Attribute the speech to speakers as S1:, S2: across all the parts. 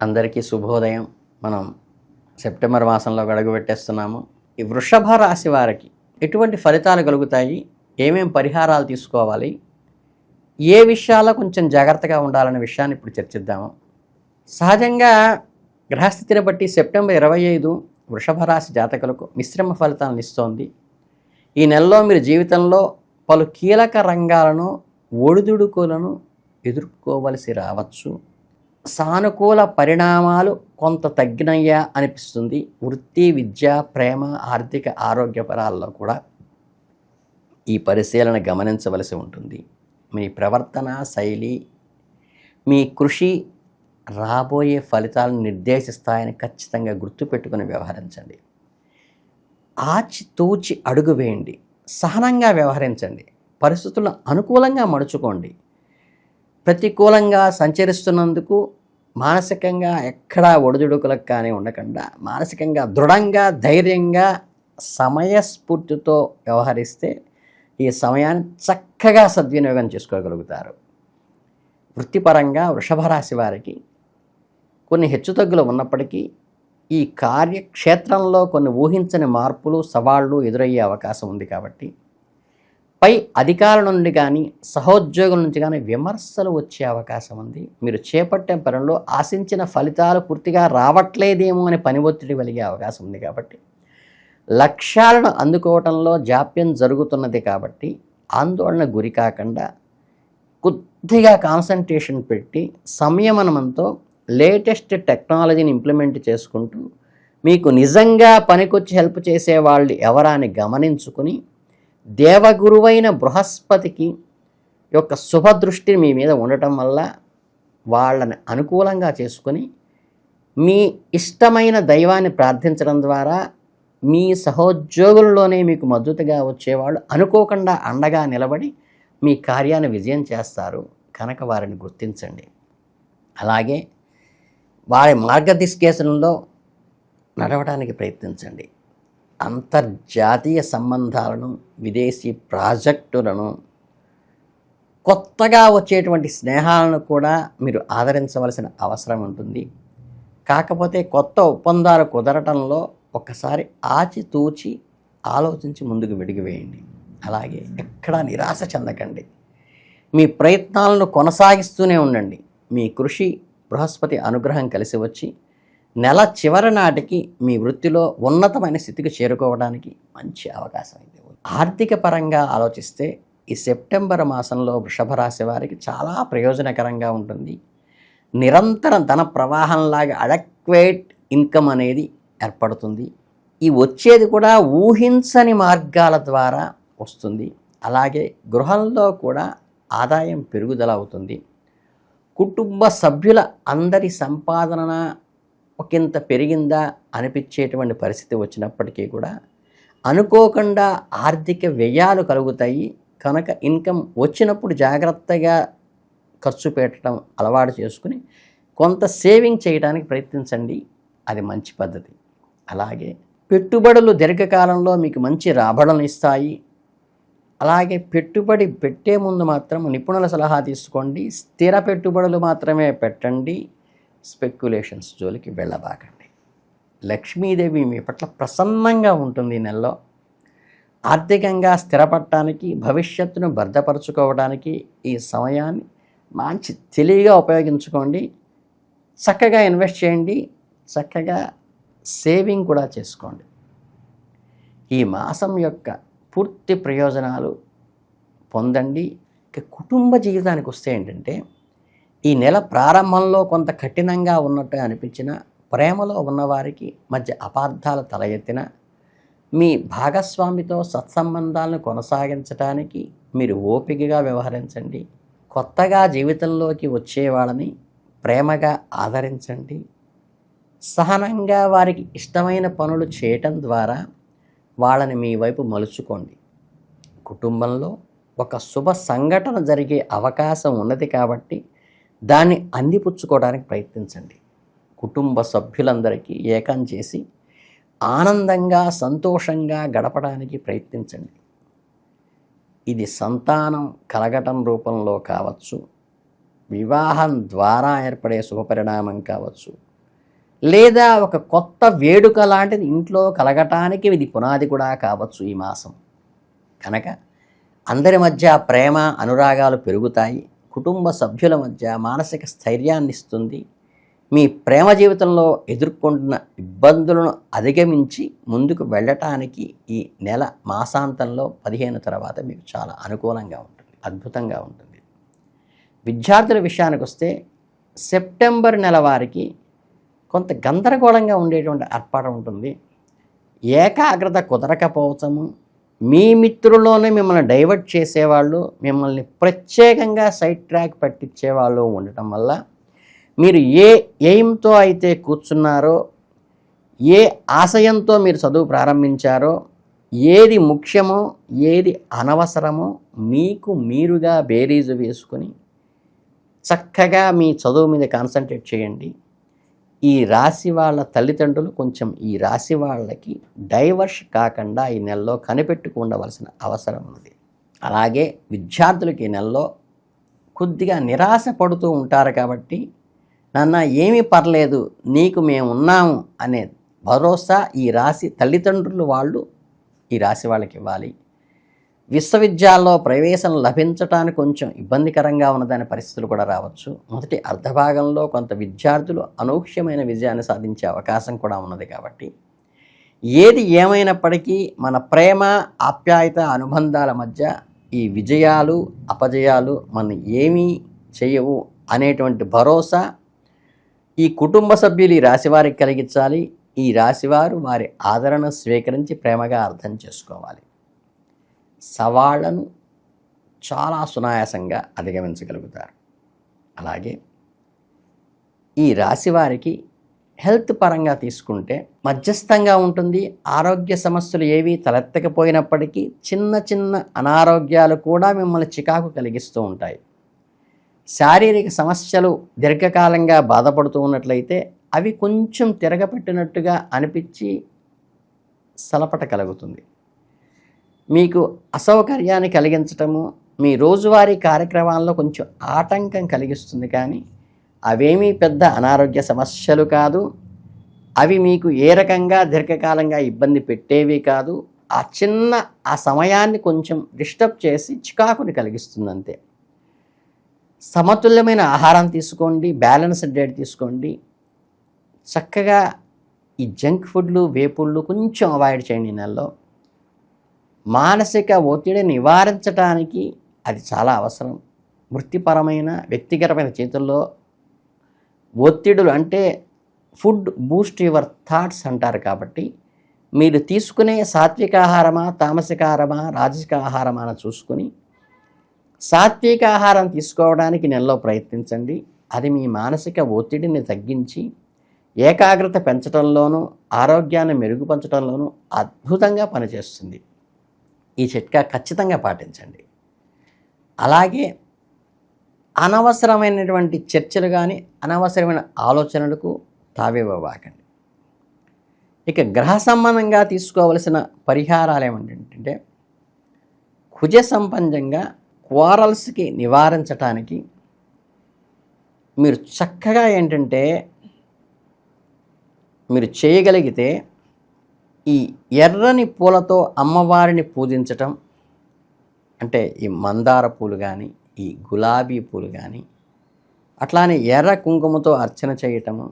S1: అందరికీ శుభోదయం. మనం సెప్టెంబర్ మాసంలో అడుగుపెట్టేస్తున్నాము. ఈ వృషభ రాశి వారికి ఎటువంటి ఫలితాలు కలుగుతాయి, ఏమేం పరిహారాలు తీసుకోవాలి, ఏ విషయాల్లో కొంచెం జాగ్రత్తగా ఉండాలనే విషయాన్ని ఇప్పుడు చర్చిద్దాము. సహజంగా గ్రహస్థితిని బట్టి సెప్టెంబర్ 25 వృషభ రాశి జాతకులకు మిశ్రమ ఫలితాలను ఇస్తోంది. ఈ నెలలో మీరు జీవితంలో పలు కీలక రంగాలను ఒడిదుడుకులను ఎదుర్కోవలసి రావచ్చు. సానుకూల పరిణామాలు కొంత తగ్గినయ్యా అనిపిస్తుంది. వృత్తి, విద్య, ప్రేమ, ఆర్థిక, ఆరోగ్యపరాల్లో కూడా ఈ పరిశీలన గమనించవలసి ఉంటుంది. మీ ప్రవర్తన శైలి, మీ కృషి రాబోయే ఫలితాలను నిర్దేశిస్తాయని ఖచ్చితంగా గుర్తుపెట్టుకుని వ్యవహరించండి. ఆచితూచి అడుగు వేయండి. సహనంగా వ్యవహరించండి. పరిస్థితులను అనుకూలంగా మడుచుకోండి. ప్రతికూలంగా సంచరిస్తున్నందుకు మానసికంగా ఎక్కడా ఒడిదుడుకులకు కానీ ఉండకుండా మానసికంగా దృఢంగా, ధైర్యంగా, సమయస్ఫూర్తితో వ్యవహరిస్తే ఈ సమయాన్ని చక్కగా సద్వినియోగం చేసుకోగలుగుతారు. వృత్తిపరంగా వృషభ రాశి వారికి కొన్ని హెచ్చుతగ్గులు ఉన్నప్పటికీ ఈ కార్యక్షేత్రంలో కొన్ని ఊహించని మార్పులు, సవాళ్లు ఎదురయ్యే అవకాశం ఉంది. కాబట్టి పై అధికారుల నుండి కానీ సహోద్యోగుల నుంచి కానీ విమర్శలు వచ్చే అవకాశం ఉంది. మీరు చేపట్టే పనుల్లో ఆశించిన ఫలితాలు పూర్తిగా రావట్లేదేమో అని పని ఒత్తిడి కలిగే అవకాశం ఉంది. కాబట్టి లక్ష్యాలను అందుకోవటంలో జాప్యం జరుగుతున్నది. కాబట్టి ఆందోళన గురి కాకుండా కొద్దిగా కాన్సన్ట్రేషన్ పెట్టి సంయమనంతో లేటెస్ట్ టెక్నాలజీని ఇంప్లిమెంట్ చేసుకుంటూ మీకు నిజంగా పనికొచ్చి హెల్ప్ చేసే వాళ్ళు ఎవరా అని గమనించుకుని దేవగురువైన బృహస్పతికి యొక్క శుభదృష్టిని మీ మీద ఉండటం వల్ల వాళ్ళని అనుకూలంగా చేసుకుని మీ ఇష్టమైన దైవాన్ని ప్రార్థించడం ద్వారా మీ సహోద్యోగుల్లోనే మీకు మద్దతుగా వచ్చేవాళ్ళు అనుకోకుండా అండగా నిలబడి మీ కార్యాన్ని విజయం చేస్తారు. కనుక వారిని గుర్తించండి. అలాగే వారి మార్గదిశకేశంలో నడవడానికి ప్రయత్నించండి. అంతర్జాతీయ సంబంధాలను, విదేశీ ప్రాజెక్టులను, కొత్తగా వచ్చేటువంటి స్నేహాలను కూడా మీరు ఆదరించవలసిన అవసరం ఉంటుంది. కాకపోతే కొత్త ఒప్పందాలు కుదరటంలో ఒక్కసారి ఆచితూచి ఆలోచించి ముందుకు వెడిగివేయండి. అలాగే ఎక్కడా నిరాశ చెందకండి. మీ ప్రయత్నాలను కొనసాగిస్తూనే ఉండండి. మీ కృషి, బృహస్పతి అనుగ్రహం కలిసి వచ్చి నెల చివరి నాటికి మీ వృత్తిలో ఉన్నతమైన స్థితికి చేరుకోవడానికి మంచి అవకాశం ఇది. ఆర్థిక పరంగా ఆలోచిస్తే ఈ సెప్టెంబర్ మాసంలో వృషభ రాశి వారికి చాలా ప్రయోజనకరంగా ఉంటుంది. నిరంతరం ధన ప్రవాహంలాగా అడక్వేట్ ఇన్కమ్ అనేది ఏర్పడుతుంది. ఈ వచ్చేది కూడా ఊహించని మార్గాల ద్వారా వస్తుంది. అలాగే గృహంలో కూడా ఆదాయం పెరుగుదల అవుతుంది. కుటుంబ సభ్యుల అందరి సంపాదన ఒకంత పెరిగిందా అనిపించేటువంటి పరిస్థితి వచ్చినప్పటికీ కూడా అనుకోకుండా ఆర్థిక వ్యయాలు కలుగుతాయి. కనుక ఇన్కమ్ వచ్చినప్పుడు జాగ్రత్తగా ఖర్చు పెట్టడం అలవాటు చేసుకుని కొంత సేవింగ్ చేయడానికి ప్రయత్నించండి. అది మంచి పద్ధతి. అలాగే పెట్టుబడులు దీర్ఘకాలంలో మీకు మంచి రాబడులను ఇస్తాయి. అలాగే పెట్టుబడి పెట్టే ముందు మాత్రం నిపుణుల సలహా తీసుకోండి. స్థిర పెట్టుబడులు మాత్రమే పెట్టండి. స్పెక్యులేషన్స్ జోలికి వెళ్ళబాకండి. లక్ష్మీదేవి మీ పట్ల ప్రసన్నంగా ఉంటుంది. ఈ నెలలో ఆర్థికంగా స్థిరపడటానికి, భవిష్యత్తును భద్రపరచుకోవడానికి ఈ సమయాన్ని మంచి తెలివిగా ఉపయోగించుకోండి. చక్కగా ఇన్వెస్ట్ చేయండి. చక్కగా సేవింగ్ కూడా చేసుకోండి. ఈ మాసం యొక్క పూర్తి ప్రయోజనాలు పొందండి. ఇక కుటుంబ జీవితానికి వస్తే ఏంటంటే ఈ నెల ప్రారంభంలో కొంత కఠినంగా ఉన్నట్టు అనిపించిన, ప్రేమలో ఉన్నవారికి మధ్య అపార్థాలు తల ఎత్తిన, మీ భాగస్వామితో సత్సంబంధాలను కొనసాగించడానికి మీరు ఓపికగా వ్యవహరించండి. కొత్తగా జీవితంలోకి వచ్చే వాళ్ళని ప్రేమగా ఆదరించండి. సహనంగా వారికి ఇష్టమైన పనులు చేయటం ద్వారా వాళ్ళని మీ వైపు మలుచుకోండి. కుటుంబంలో ఒక శుభ సంఘటన జరిగే అవకాశం ఉన్నది. కాబట్టి దాన్ని అందిపుచ్చుకోవడానికి ప్రయత్నించండి. కుటుంబ సభ్యులందరికీ ఏకం చేసి ఆనందంగా, సంతోషంగా గడపడానికి ప్రయత్నించండి. ఇది సంతానం కలగటం రూపంలో కావచ్చు, వివాహం ద్వారా ఏర్పడే శుభపరిణామం కావచ్చు, లేదా ఒక కొత్త వేడుక లాంటిది ఇంట్లో కలగటానికి ఇది పునాది కూడా కావచ్చు ఈ మాసం. కనుక అందరి మధ్య ప్రేమ అనురాగాలు పెరుగుతాయి. కుటుంబ సభ్యుల మధ్య మానసిక స్థైర్యాన్ని ఇస్తుంది. మీ ప్రేమ జీవితంలో ఎదుర్కొంటున్న ఇబ్బందులను అధిగమించి ముందుకు వెళ్ళటానికి ఈ నెల మాసాంతంలో 15 తర్వాత మీకు చాలా అనుకూలంగా ఉంటుంది, అద్భుతంగా ఉంటుంది. విద్యార్థుల విషయానికి వస్తే సెప్టెంబర్ నెల వారికి కొంత గందరగోళంగా ఉండేటువంటి ఏర్పాటు ఉంటుంది. ఏకాగ్రత కుదరకపోవటము, మీ మిత్రుల్లోనే మిమ్మల్ని డైవర్ట్ చేసేవాళ్ళు, మిమ్మల్ని ప్రత్యేకంగా సైడ్ ట్రాక్ పట్టించేవాళ్ళు ఉండటం వల్ల మీరు ఏ ఎయిమ్తో అయితే కూర్చున్నారో, ఏ ఆశయంతో మీరు చదువు ప్రారంభించారో, ఏది ముఖ్యమో ఏది అనవసరమో మీకు మీరుగా బేరీజు వేసుకొని చక్కగా మీ చదువు మీద కాన్సన్ట్రేట్ చేయండి. ఈ రాశి వాళ్ళ తల్లిదండ్రులు కొంచెం ఈ రాశి వాళ్ళకి డైవర్స్ కాకుండా ఈ నెలలో కనిపెట్టుకు ఉండవలసిన అవసరం ఉంది. అలాగే విద్యార్థులకి ఈ నెలలో కొద్దిగా నిరాశ పడుతూ ఉంటారు కాబట్టి, నాన్న ఏమీ పర్లేదు నీకు మేము ఉన్నాము అనే భరోసా ఈ రాశి తల్లిదండ్రులు వాళ్ళు ఈ రాశి వాళ్ళకి ఇవ్వాలి. విశ్వవిద్యాలయంలో ప్రవేశం లభించటానికి కొంచెం ఇబ్బందికరంగా ఉన్నదనే పరిస్థితులు కూడా రావచ్చు. మొదటి అర్ధభాగంలో కొంత విద్యార్థులు అనూహ్యమైన విజయాన్ని సాధించే అవకాశం కూడా ఉన్నది. కాబట్టి ఏది ఏమైనప్పటికీ మన ప్రేమ ఆప్యాయత అనుబంధాల మధ్య ఈ విజయాలు అపజయాలు మన ఏమీ చేయవు అనేటువంటి భరోసా ఈ కుటుంబ సభ్యులు ఈ రాశివారికి కలిగించాలి. ఈ రాశివారు వారి ఆదరణ స్వీకరించి ప్రేమగా అర్థం చేసుకోవాలి. సవాళ్లను చాలా సునాయాసంగా అధిగమించగలుగుతారు. అలాగే ఈ రాశి వారికి హెల్త్ పరంగా తీసుకుంటే మధ్యస్థంగా ఉంటుంది. ఆరోగ్య సమస్యలు ఏవి తలెత్తకపోయినప్పటికీ చిన్న చిన్న అనారోగ్యాలు కూడా మిమ్మల్ని చికాకు కలిగిస్తూ ఉంటాయి. శారీరక సమస్యలు దీర్ఘకాలంగా బాధపడుతూ ఉన్నట్లయితే అవి కొంచెం తిరగపెట్టినట్టుగా అనిపించి సలపట కలుగుతుంది. మీకు అసౌకర్యాన్ని కలిగించటము, మీ రోజువారీ కార్యక్రమాల్లో కొంచెం ఆటంకం కలిగిస్తుంది. కానీ అవేమీ పెద్ద అనారోగ్య సమస్యలు కాదు. అవి మీకు ఏ రకంగా దీర్ఘకాలంగా ఇబ్బంది పెట్టేవి కాదు. ఆ సమయాన్ని కొంచెం డిస్టర్బ్ చేసి చికాకుని కలిగిస్తుంది అంతే. సమతుల్యమైన ఆహారం తీసుకోండి, బ్యాలెన్స్డ్ డైట్ తీసుకోండి. చక్కగా ఈ జంక్ ఫుడ్లు వేపుళ్ళు కొంచెం అవాయిడ్ చేయండి. ఈ నెలలో మానసిక ఒత్తిడిని నివారించడానికి అది చాలా అవసరం. వృత్తిపరమైన వ్యక్తిగతమైన చేతుల్లో ఒత్తిడులు అంటే ఫుడ్ బూస్ట్ యువర్ థాట్స్ అంటారు. కాబట్టి మీరు తీసుకునే సాత్విక ఆహారమా తామసిక ఆహారమా రాజసిక ఆహారమా అని చూసుకొని సాత్విక ఆహారం తీసుకోవడానికి నెలలో ప్రయత్నించండి. అది మీ మానసిక ఒత్తిడిని తగ్గించి ఏకాగ్రత పెంచడంలోనూ ఆరోగ్యాన్ని మెరుగుపరచడంలోనూ అద్భుతంగా పనిచేస్తుంది. ఈ చిట్కా ఖచ్చితంగా పాటించండి. అలాగే అనవసరమైనటువంటి చర్చలు కానీ అనవసరమైన ఆలోచనలకు తావివ్వకండి. ఇక గ్రహ సంబంధంగా తీసుకోవలసిన పరిహారాలు ఏమిటంటే కుజ సంబంధంగా క్వారల్స్కి నివారించటానికి మీరు చక్కగా ఏంటంటే మీరు చేయగలిగితే ఈ ఎర్రని పూలతో అమ్మవారిని పూజించటం, అంటే ఈ మందార పూలు కానీ ఈ గులాబీ పూలు కానీ అట్లానే ఎర్ర కుంకుమతో అర్చన చేయటము.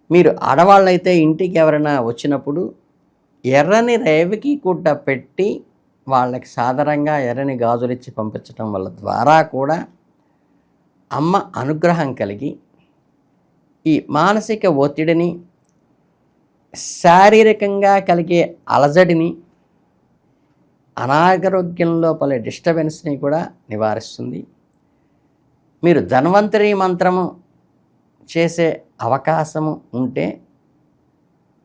S1: మీరు ఆడవాళ్ళైతే ఇంటికి ఎవరైనా వచ్చినప్పుడు ఎర్రని రేవికి గుడ్డ పెట్టి వాళ్ళకి సాధారణంగా ఎర్రని గాజులు ఇచ్చి పంపించడం వల్ల ద్వారా కూడా అమ్మ అనుగ్రహం కలిగి ఈ మానసిక ఒత్తిడిని, శారీరకంగా కలిగే అలజడిని, అనారోగ్యంలో పలే డిస్టర్బెన్స్ని కూడా నివారిస్తుంది. మీరు ధన్వంతరి మంత్రము చేసే అవకాశము ఉంటే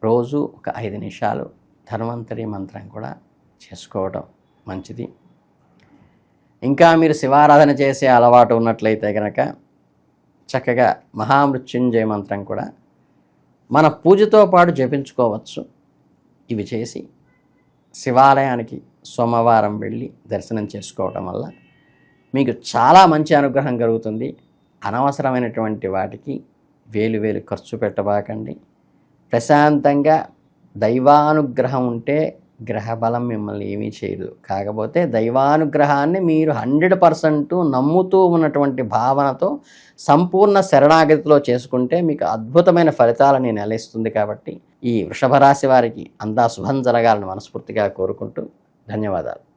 S1: రోజు ఒక 5 నిమిషాలు ధన్వంతరి మంత్రం కూడా చేసుకోవడం మంచిది. ఇంకా మీరు శివారాధన చేసే అలవాటు ఉన్నట్లయితే కనుక చక్కగా మహామృత్యుంజయ మంత్రం కూడా మన పూజతో పాటు జపించుకోవచ్చు. ఇవి చేసి శివాలయానికి సోమవారం వెళ్ళి దర్శనం చేసుకోవడం వల్ల మీకు చాలా మంచి అనుగ్రహం కలుగుతుంది. అనవసరమైనటువంటి వాటికి వేలు వేలు ఖర్చు పెట్టబాకండి. ప్రశాంతంగా దైవానుగ్రహం ఉంటే గ్రహబలం మిమ్మల్ని ఏమీ చేయదు. కాకపోతే దైవానుగ్రహాన్ని మీరు 100% నమ్ముతూ ఉన్నటువంటి భావనతో సంపూర్ణ శరణాగతిలో చేసుకుంటే మీకు అద్భుతమైన ఫలితాలని నెలయిస్తుంది. కాబట్టి ఈ వృషభ రాశి వారికి అంతా శుభం జరగాలని మనస్ఫూర్తిగా కోరుకుంటూ ధన్యవాదాలు.